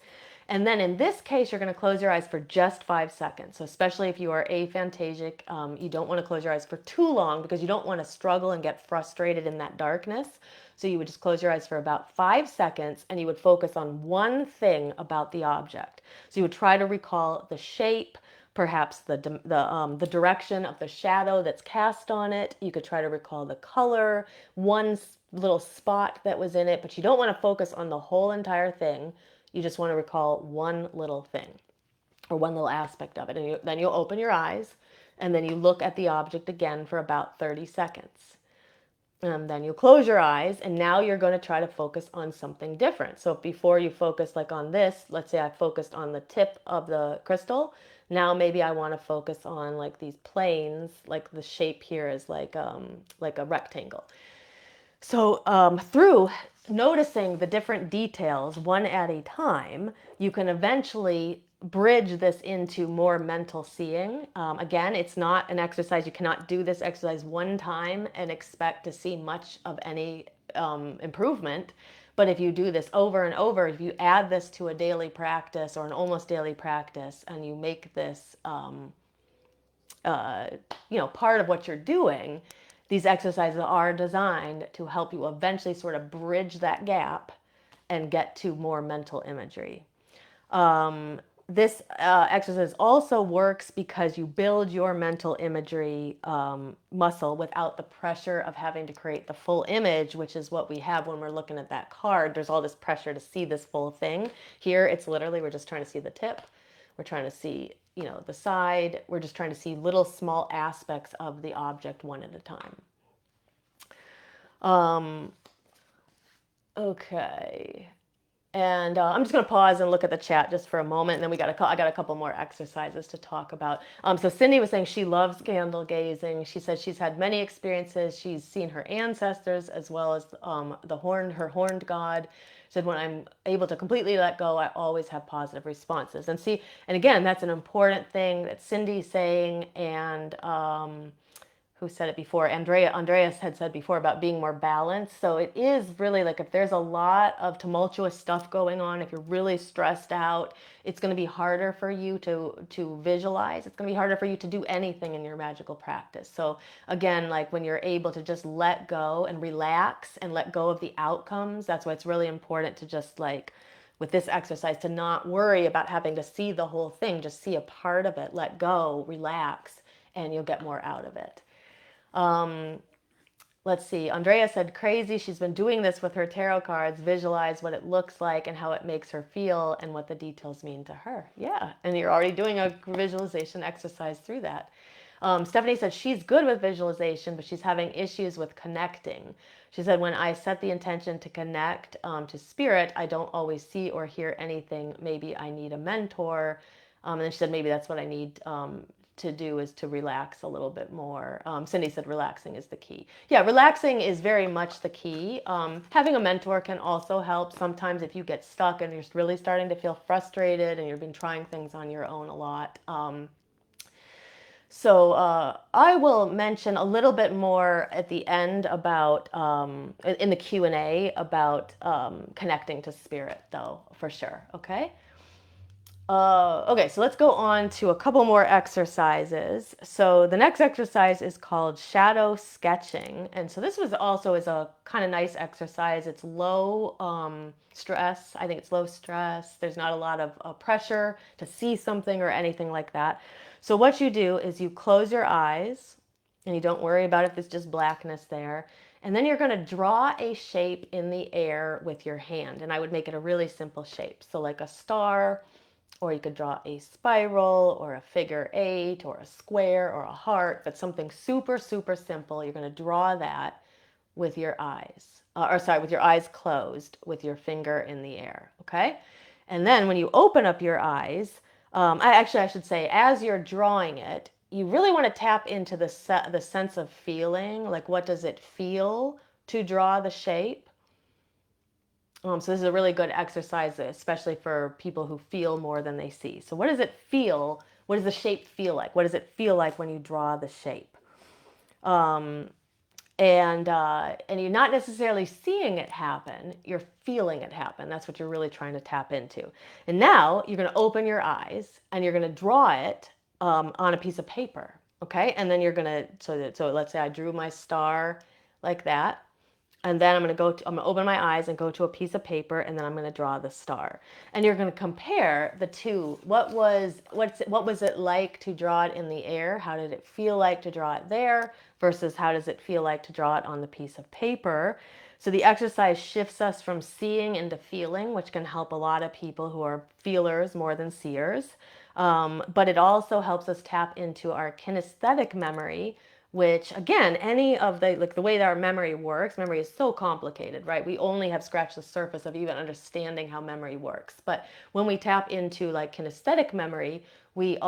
And then in this case, you're going to close your eyes for just 5 seconds. So especially if you are aphantasic, you don't want to close your eyes for too long because you don't want to struggle and get frustrated in that darkness. So you would just close your eyes for about 5 seconds and you would focus on one thing about the object. So you would try to recall the shape, perhaps the direction of the shadow that's cast on it. You could try to recall the color, one little spot that was in it, but you don't want to focus on the whole entire thing. You just want to recall one little thing or one little aspect of it. And then you'll open your eyes and then you look at the object again for about 30 seconds. And then you close your eyes and now you're going to try to focus on something different. So before you focus like on this, let's say I focused on the tip of the crystal. Now maybe I want to focus on like these planes, like the shape here is like a rectangle. So through noticing the different details one at a time, you can eventually bridge this into more mental seeing. Again, it's not an exercise. You cannot do this exercise one time and expect to see much of any improvement. But if you do this over and over, if you add this to a daily practice or an almost daily practice, and you make this part of what you're doing, these exercises are designed to help you eventually sort of bridge that gap and get to more mental imagery. This exercise also works because you build your mental imagery muscle without the pressure of having to create the full image, which is what we have when we're looking at that card. There's all this pressure to see this full thing. Here, it's literally, we're just trying to see the tip. We're trying to see, the side. We're just trying to see little small aspects of the object one at a time. Okay. And I'm just going to pause and look at the chat just for a moment, and then I got a couple more exercises to talk about. So Cindy was saying she loves candle gazing. She said she's had many experiences. She's seen her ancestors as well as her horned god. She said when I'm able to completely let go, I always have positive responses. And again, that's an important thing that Cindy's saying, and who said it before? Andreas had said before about being more balanced. So it is really like if there's a lot of tumultuous stuff going on, if you're really stressed out, it's going to be harder for you to visualize. It's going to be harder for you to do anything in your magical practice. So again, like when you're able to just let go and relax and let go of the outcomes, that's why it's really important to just like with this exercise to not worry about having to see the whole thing. Just see a part of it, let go, relax, and you'll get more out of it. Let's see. Andrea said, crazy. She's been doing this with her tarot cards, visualize what it looks like and how it makes her feel and what the details mean to her. Yeah. And you're already doing a visualization exercise through that. Stephanie said she's good with visualization, but she's having issues with connecting. She said, when I set the intention to connect to spirit, I don't always see or hear anything. Maybe I need a mentor. And then she said, maybe that's what I need to do is to relax a little bit more. Cindy said relaxing is the key. Yeah, relaxing is very much the key. Having a mentor can also help. Sometimes if you get stuck and you're really starting to feel frustrated and you've been trying things on your own a lot. So I will mention a little bit more at the end about, in the Q&A, about connecting to spirit though, for sure, okay? Okay, so let's go on to a couple more exercises. So the next exercise is called shadow sketching. And so this was also is a kind of nice exercise. It's low stress. I think it's low stress. There's not a lot of pressure to see something or anything like that. So what you do is you close your eyes and you don't worry about if there's just blackness there. And then you're going to draw a shape in the air with your hand. And I would make it a really simple shape. So like a star, or you could draw a spiral or a figure 8 or a square or a heart, but something super, super simple. You're going to draw that with your eyes, with your eyes closed with your finger in the air, okay? And then when you open up your eyes, I should say, as you're drawing it, you really want to tap into the sense of feeling, like what does it feel to draw the shape? So this is a really good exercise, especially for people who feel more than they see. So what does it feel? What does the shape feel like? What does it feel like when you draw the shape? And you're not necessarily seeing it happen, you're feeling it happen. That's what you're really trying to tap into. And now you're going to open your eyes and you're going to draw it on a piece of paper. Okay, and then you're going to, so let's say I drew my star like that, and then I'm going to open my eyes and go to a piece of paper, and then I'm going to draw the star. And you're going to compare the two. What was it like to draw it in the air? How did it feel like to draw it there versus how does it feel like to draw it on the piece of paper? So the exercise shifts us from seeing into feeling, which can help a lot of people who are feelers more than seers. But it also helps us tap into our kinesthetic memory, which again, any of the, like the way that our memory works, memory is so complicated, right? We only have scratched the surface of even understanding how memory works. But when we tap into like kinesthetic memory, we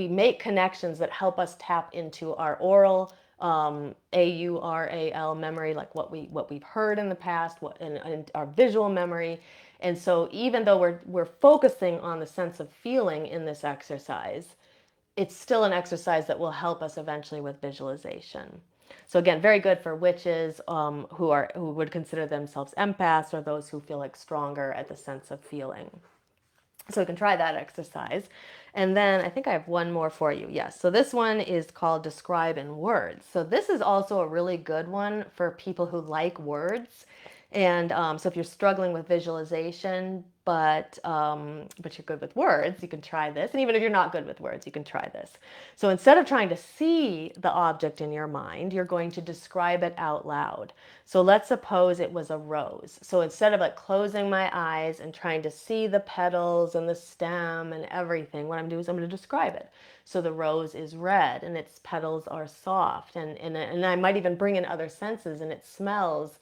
make connections that help us tap into our oral, AURAL memory, like what we've heard in the past, and our visual memory. And so even though we're focusing on the sense of feeling in this exercise, it's still an exercise that will help us eventually with visualization. So again, very good for witches who would consider themselves empaths, or those who feel like stronger at the sense of feeling. So we can try that exercise. And then I think I have one more for you. Yes. So this one is called Describe in Words. So this is also a really good one for people who like words. And so if you're struggling with visualization, but you're good with words, you can try this. And even if you're not good with words, you can try this. So instead of trying to see the object in your mind, you're going to describe it out loud. So let's suppose it was a rose. So instead of like closing my eyes and trying to see the petals and the stem and everything, what I'm doing is I'm going to describe it. So the rose is red and its petals are soft, and I might even bring in other senses, and it smells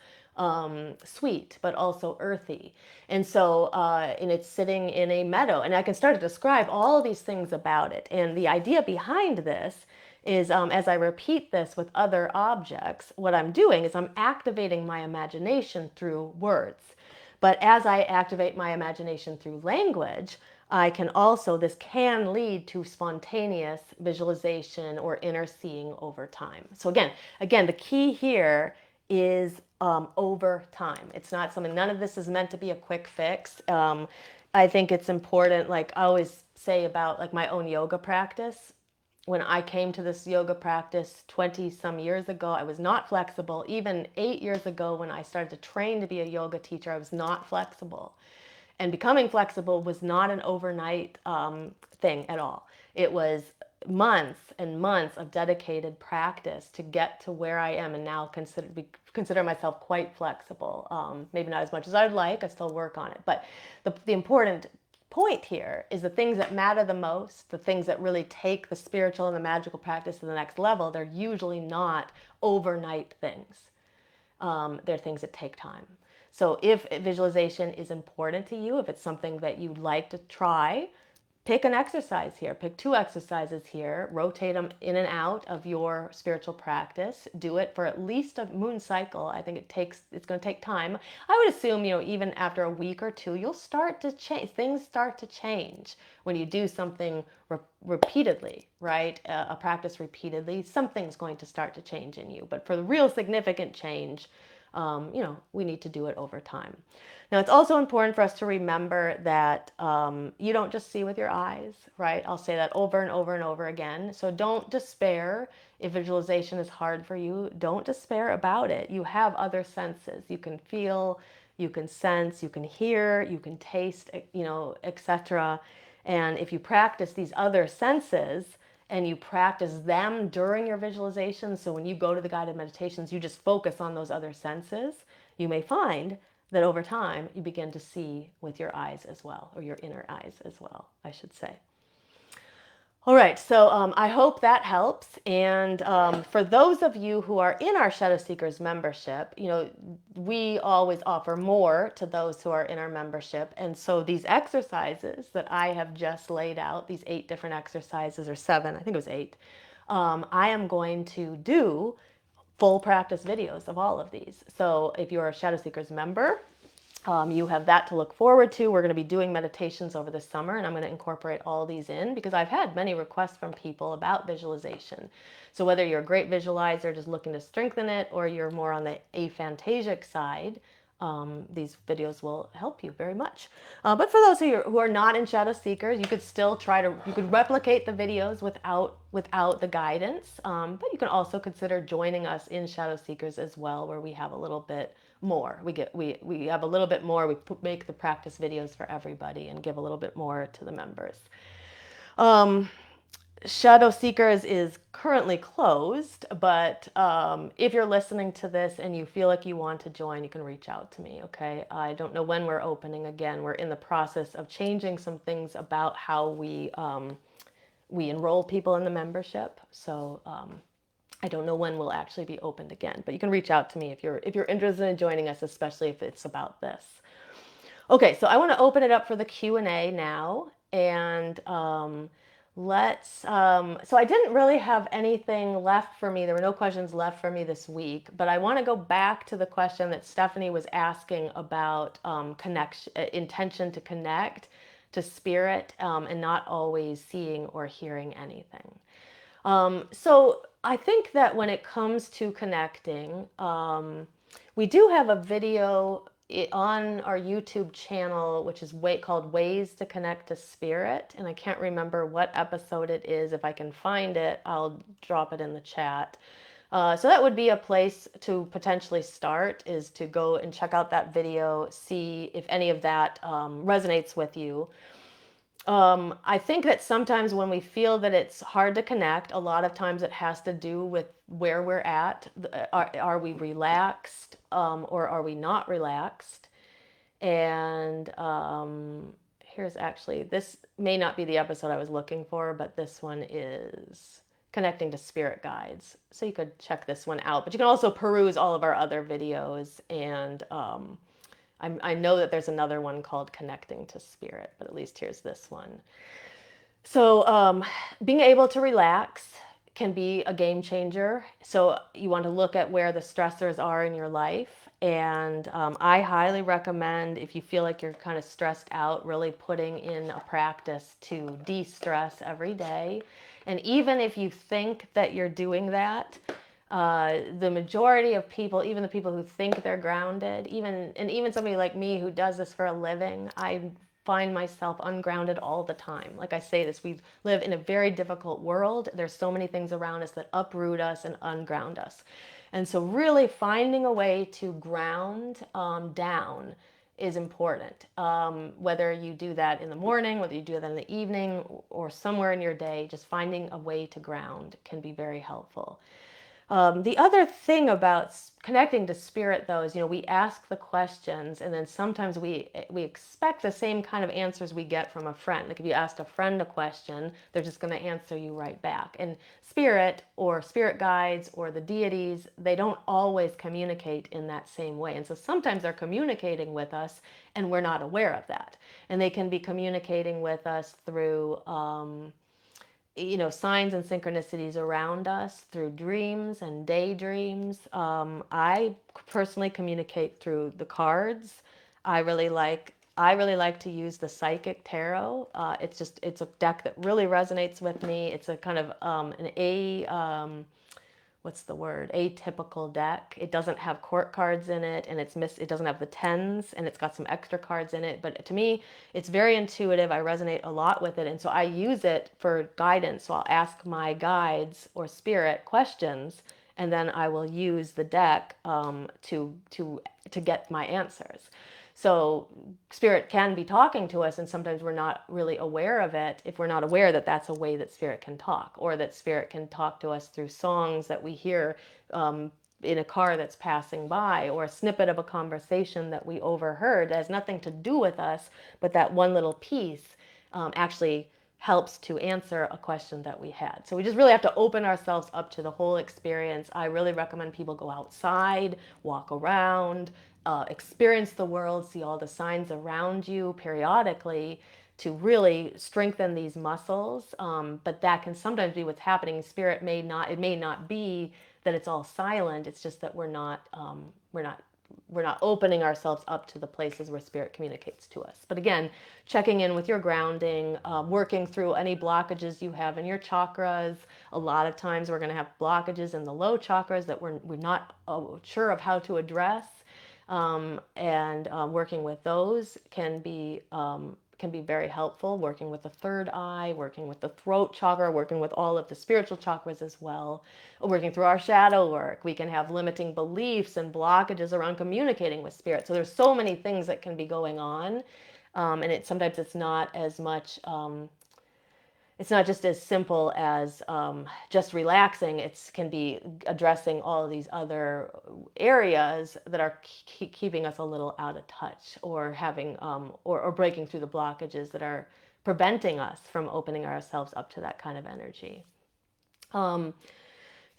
sweet, but also earthy. And it's sitting in a meadow, and I can start to describe all of these things about it. And the idea behind this is, as I repeat this with other objects, what I'm doing is I'm activating my imagination through words. But as I activate my imagination through language, this can lead to spontaneous visualization or inner seeing over time. So again, the key here is over time. It's not something, none of this is meant to be a quick fix. I think it's important, like I always say about like my own yoga practice. When I came to this yoga practice 20 some years ago, I was not flexible. Even 8 years ago, when I started to train to be a yoga teacher, I was not flexible. And becoming flexible was not an overnight thing at all. It was months and months of dedicated practice to get to where I am, and now consider myself quite flexible. Maybe not as much as I'd like. I still work on it. But the important point here is the things that matter the most, the things that really take the spiritual and the magical practice to the next level, they're usually not overnight things. They're things that take time. So if visualization is important to you, if it's something that you'd like to try, pick an exercise here, pick 2 exercises here, rotate them in and out of your spiritual practice, do it for at least a moon cycle. I think it's going to take time. I would assume, even after a week or 2, you'll start to change. Things start to change when you do something repeatedly, right? A practice repeatedly, something's going to start to change in you. But for the real significant change, we need to do it over time. Now, it's also important for us to remember that you don't just see with your eyes, right? I'll say that over and over and over again. So don't despair if visualization is hard for you. Don't despair about it. You have other senses. You can feel, you can sense, you can hear, you can taste, etc. And if you practice these other senses, and you practice them during your visualization, so when you go to the guided meditations, you just focus on those other senses, you may find that over time you begin to see with your eyes as well, or your inner eyes as well, I should say. All right, so I hope that helps. And for those of you who are in our Shadow Seekers membership, we always offer more to those who are in our membership. And so these exercises that I have just laid out, these 8 different exercises, or 7, I think it was 8, I am going to do full practice videos of all of these. So if you're a Shadow Seekers member, You have that to look forward to. We're going to be doing meditations over the summer, and I'm going to incorporate all these in because I've had many requests from people about visualization. So whether you're a great visualizer just looking to strengthen it, or you're more on the aphantasic side, these videos will help you very much. But for those who are not in Shadow Seekers, you could still you could replicate the videos without the guidance. But you can also consider joining us in Shadow Seekers as well, where we have a little bit more. We have a little bit more. Make the practice videos for everybody and give a little bit more to the members. Shadow Seekers is currently closed, but if you're listening to this and you feel like you want to join, you can reach out to me, okay? I don't know when we're opening again. We're in the process of changing some things about how we enroll people in the membership. So I don't know when we'll actually be opened again, but you can reach out to me if you're interested in joining us, especially if it's about this. Okay, so I want to open it up for the Q&A now, and so I didn't really have anything left for me. There were no questions left for me this week, but I want to go back to the question that Stephanie was asking about connection, intention to connect to spirit, and not always seeing or hearing anything. So I think that when it comes to connecting, we do have a video on our YouTube channel, which is called Ways to Connect to Spirit. And I can't remember what episode it is. If I can find it, I'll drop it in the chat. So that would be a place to potentially start, is to go and check out that video, see if any of that resonates with you. I think that sometimes when we feel that it's hard to connect, a lot of times it has to do with where we're at. Are we relaxed, or are we not relaxed? And here's actually, this may not be the episode I was looking for, but this one is connecting to spirit guides. So you could check this one out, but you can also peruse all of our other videos. And I know that there's another one called Connecting to Spirit, but at least here's this one. So being able to relax can be a game changer. So you want to look at where the stressors are in your life. And I highly recommend, if you feel like you're kind of stressed out, really putting in a practice to de-stress every day. And even if you think that you're doing that, the majority of people, even the people who think they're grounded, even somebody like me who does this for a living, I find myself ungrounded all the time. Like I say this, we live in a very difficult world. There's so many things around us that uproot us and unground us. And so really finding a way to ground down is important. Whether you do that in the morning, whether you do that in the evening, or somewhere in your day, just finding a way to ground can be very helpful. The other thing about connecting to spirit, though, is, we ask the questions, and then sometimes we expect the same kind of answers we get from a friend. Like if you asked a friend a question, they're just going to answer you right back. And spirit or spirit guides or the deities, they don't always communicate in that same way. And so sometimes they're communicating with us, and we're not aware of that. And they can be communicating with us through signs and synchronicities around us, through dreams and daydreams. I personally communicate through the cards. I really like to use the psychic tarot. It's a deck that really resonates with me. It's a kind of what's the word? Atypical deck. It doesn't have court cards in it, and it doesn't have the tens, and it's got some extra cards in it. But to me, it's very intuitive. I resonate a lot with it, and so I use it for guidance. So I'll ask my guides or spirit questions, and then I will use the deck to get my answers. So spirit can be talking to us, and sometimes we're not really aware of it if we're not aware that that's a way that spirit can talk, or that spirit can talk to us through songs that we hear in a car that's passing by, or a snippet of a conversation that we overheard that has nothing to do with us, but that one little piece actually helps to answer a question that we had. So we just really have to open ourselves up to the whole experience. I really recommend people go outside, walk around, experience the world, see all the signs around you periodically to really strengthen these muscles. But that can sometimes be what's happening. Spirit it may not be that it's all silent. It's just that we're not opening ourselves up to the places where spirit communicates to us. But again, checking in with your grounding, working through any blockages you have in your chakras. A lot of times we're going to have blockages in the low chakras that we're not sure of how to address. And working with those can be very helpful. Working with the third eye, working with the throat chakra, working with all of the spiritual chakras as well. Working through our shadow work, we can have limiting beliefs and blockages around communicating with spirit. So there's so many things that can be going on, and sometimes it's not as much. It's not just as simple as just relaxing. It can be addressing all of these other areas that are keeping us a little out of touch, or having or breaking through the blockages that are preventing us from opening ourselves up to that kind of energy.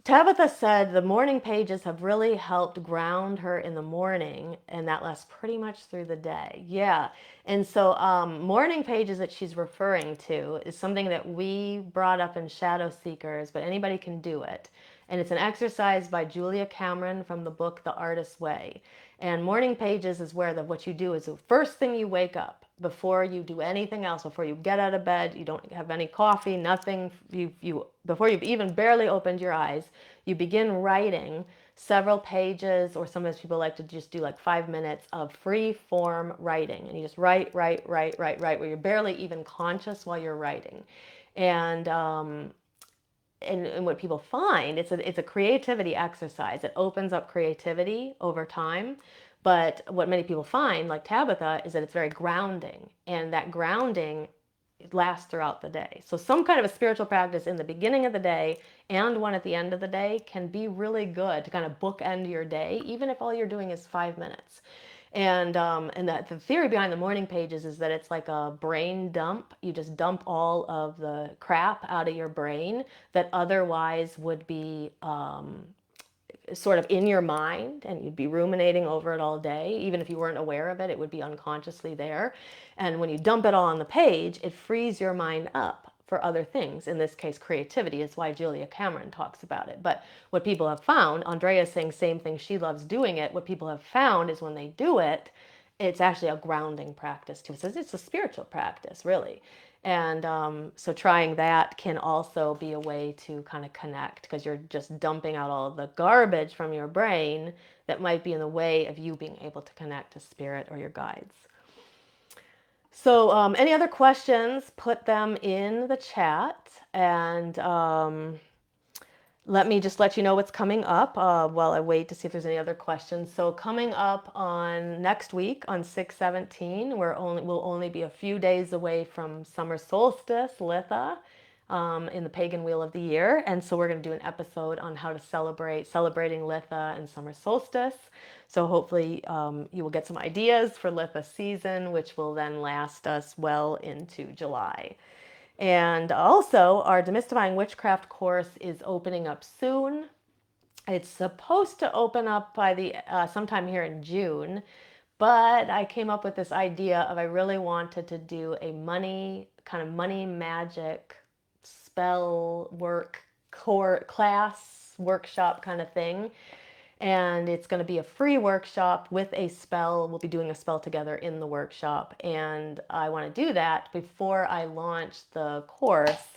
Tabitha said the morning pages have really helped ground her in the morning, and that lasts pretty much through the day. Yeah. And so, morning pages that she's referring to is something that we brought up in Shadow Seekers, but anybody can do it. And it's an exercise by Julia Cameron from the book The Artist's Way. And morning pages is where what you do is the first thing you wake up, before you do anything else, before you get out of bed, you don't have any coffee, nothing, before you've even barely opened your eyes, you begin writing several pages, or sometimes people like to just do like 5 minutes of free form writing. And you just write, where you're barely even conscious while you're writing. And what people find, it's a creativity exercise. It opens up creativity over time. But what many people find, like Tabitha, is that it's very grounding, and that grounding lasts throughout the day. So some kind of a spiritual practice in the beginning of the day and one at the end of the day can be really good to kind of bookend your day, even if all you're doing is 5 minutes. And that the theory behind the morning pages is that it's like a brain dump. You just dump all of the crap out of your brain that otherwise would be sort of in your mind, and you'd be ruminating over it all day. Even if you weren't aware of it, it would be unconsciously there. And when you dump it all on the page, it frees your mind up for other things. In this case, creativity is why Julia Cameron talks about it. But what people have found, Andrea's saying same thing, she loves doing it. What people have found is when they do it, it's actually a grounding practice too. So it's a spiritual practice, really. And so trying that can also be a way to kind of connect, because you're just dumping out all of the garbage from your brain that might be in the way of you being able to connect to spirit or your guides. So any other questions, put them in the chat, and let me just let you know what's coming up while I wait to see if there's any other questions. So coming up on next week on 6/17, we'll only be a few days away from summer solstice, Litha, in the pagan wheel of the year. And so we're going to do an episode on how to celebrating Litha and summer solstice. So hopefully you will get some ideas for Litha season, which will then last us well into July. And also, our Demystifying Witchcraft course is opening up soon. It's supposed to open up by sometime here in June, but I came up with this idea of I really wanted to do a money magic spell work class workshop kind of thing. And it's going to be a free workshop with a spell. We'll be doing a spell together in the workshop. And I want to do that before I launch the course,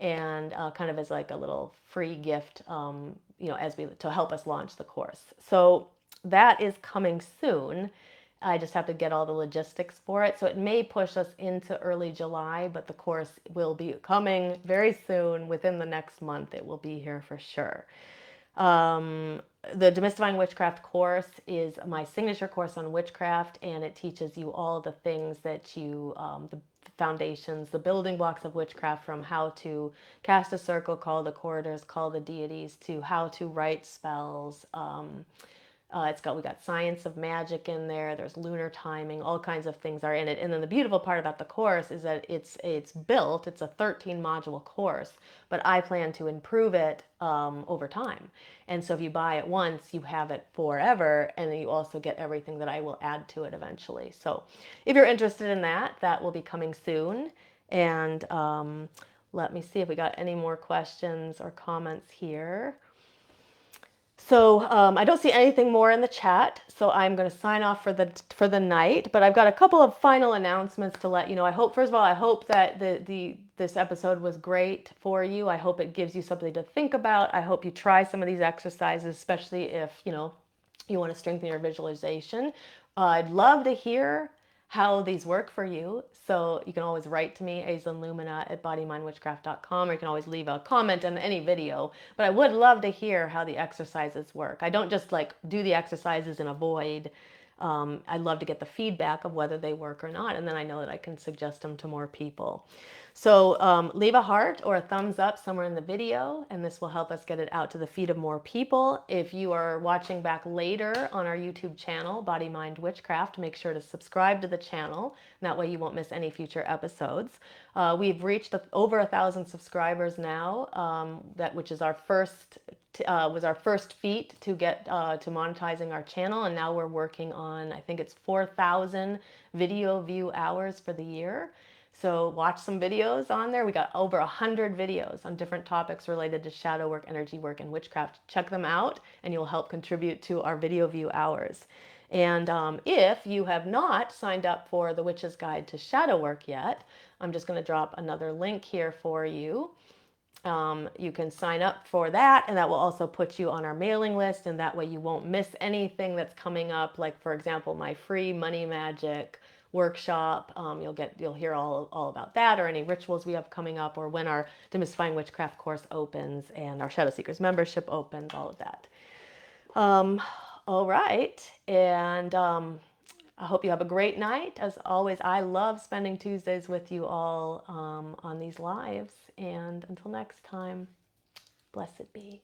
and kind of as like a little free gift, to help us launch the course. So that is coming soon. I just have to get all the logistics for it. So it may push us into early July, but the course will be coming very soon. Within the next month, it will be here for sure. The Demystifying Witchcraft course is my signature course on witchcraft, and it teaches you all the things that the foundations, the building blocks of witchcraft, from how to cast a circle, call the corridors, call the deities, to how to write spells. We got science of magic in there. There's lunar timing. All kinds of things are in it. And then the beautiful part about the course is that it's a 13 module course, but I plan to improve it over time. And so if you buy it once, you have it forever, and then you also get everything that I will add to it eventually. So if you're interested in that, that will be coming soon. And let me see if we got any more questions or comments here. So I don't see anything more in the chat, so I'm going to sign off for the night. But I've got a couple of final announcements to let you know. I hope, first of all, I hope that this episode was great for you. I hope it gives you something to think about. I hope you try some of these exercises, especially if you want to strengthen your visualization. I'd love to hear how these work for you. So you can always write to me, Aislin Lumina at bodymindwitchcraft.com, or you can always leave a comment on any video. But I would love to hear how the exercises work. I don't just like do the exercises and avoid. I'd love to get the feedback of whether they work or not, and then I know that I can suggest them to more people. So leave a heart or a thumbs up somewhere in the video, and this will help us get it out to the feed of more people. If you are watching back later on our YouTube channel, Body Mind Witchcraft, make sure to subscribe to the channel. And that way you won't miss any future episodes. We've reached over 1,000 subscribers now, which is our first was our first feat to get to monetizing our channel, and now we're working on, I think it's 4,000 video view hours for the year. So watch some videos on there. We got over 100 videos on different topics related to shadow work, energy work, and witchcraft. Check them out, and you'll help contribute to our video view hours. And if you have not signed up for the Witch's Guide to Shadow Work yet, I'm just going to drop another link here for you. You can sign up for that, and that will also put you on our mailing list, and that way you won't miss anything that's coming up. Like, for example, my free money magic workshop. You'll hear all about that, or any rituals we have coming up, or when our Demystifying Witchcraft course opens and our Shadow Seekers membership opens, all of that. All right, and I hope you have a great night. As always, I love spending Tuesdays with you all on these lives. And until next time, blessed be.